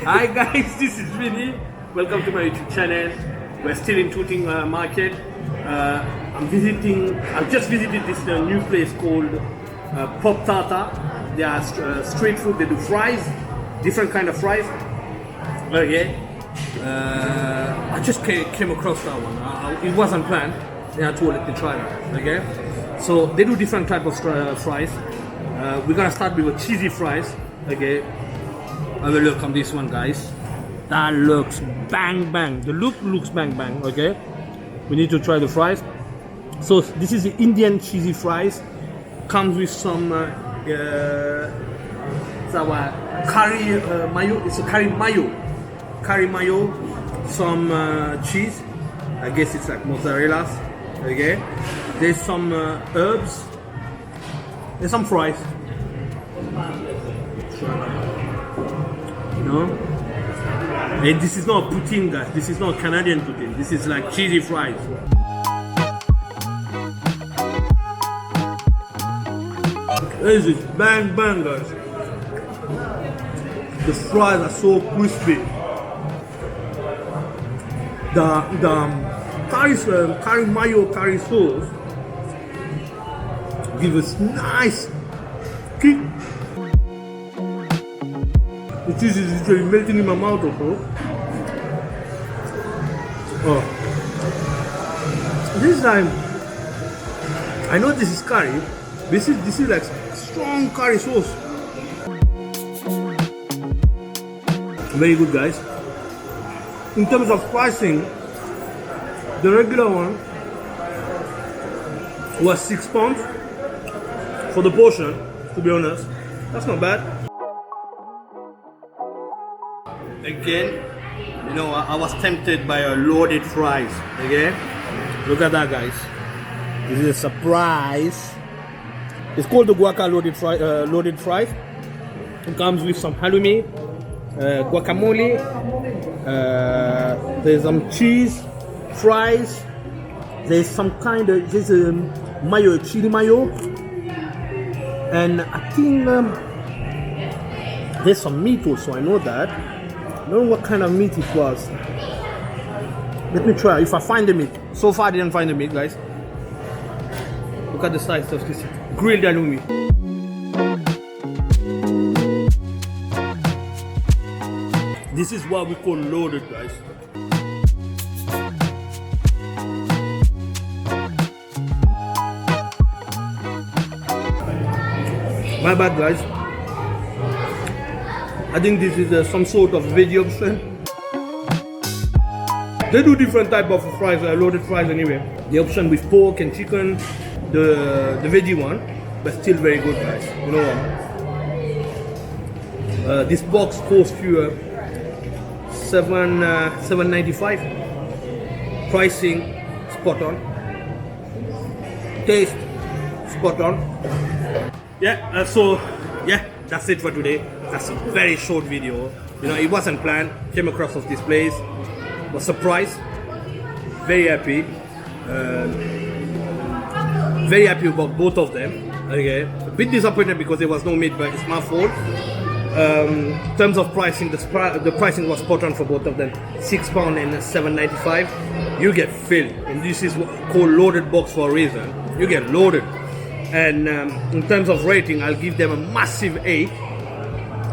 Hi guys, this is Vinny. Welcome to my YouTube channel. We're still in Tooting Market. I've just visited this new place called Poptata. They are street food. They do fries, different kind of fries. Okay. I just came across that one. It wasn't planned. They had to let me try that. Okay. So they do different type of fries. We're gonna start with a cheesy fries. Okay. Have a look on this one, guys. That looks bang bang. The look looks bang bang. Okay. We need to try the fries. So this is the Indian cheesy fries. Comes with some curry mayo. It's a curry mayo. Curry mayo. Some cheese. I guess it's like mozzarella. Okay. There's some herbs. There's some fries. No, and this is not poutine, guys. This is not Canadian poutine. This is like cheesy fries. This is bang bang, guys. The fries are so crispy. The curry mayo curry sauce gives us nice kick. The cheese is literally melting in my mouth, bro. Oh, this time I know this is curry. This is like strong curry sauce. Very good, guys. In terms of pricing, the regular one was £6 for the portion. To be honest, that's not bad. Again, you know, I was tempted by a loaded fries. Okay, look at that, guys. This is a surprise. It's called the loaded fries. It comes with some halloumi, guacamole. There's some cheese, fries. There's some kind of mayo, chili mayo, and I think there's some meat also. I know that. I don't know what kind of meat it was. Let me try if I find the meat. So far I didn't find the meat, guys. Look at the size of this grilled halloumi. This is what we call loaded, guys. My bad, guys. I think this is some sort of veggie option. They do different type of fries, loaded fries anyway. The option with pork and chicken, the veggie one, but still very good, guys. You know what? This box costs you $7.95. Pricing spot on. Taste spot on. Yeah. That's it for today. That's a very short video. You know, it wasn't planned. Came across of this place. Was surprised. Very happy. Very happy about both of them. Okay. A bit disappointed because there was no meat, but it's my fault. In terms of pricing, the pricing was spot on for both of them. £6 and $7.95. You get filled, and this is called loaded box for a reason. You get loaded. And in terms of rating, I'll give them a massive 8.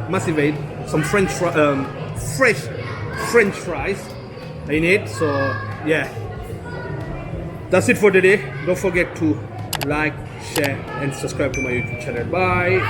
Massive 8. Some fresh French fries in it. So yeah, that's it for today. Don't forget to like, share, and subscribe to my YouTube channel. Bye.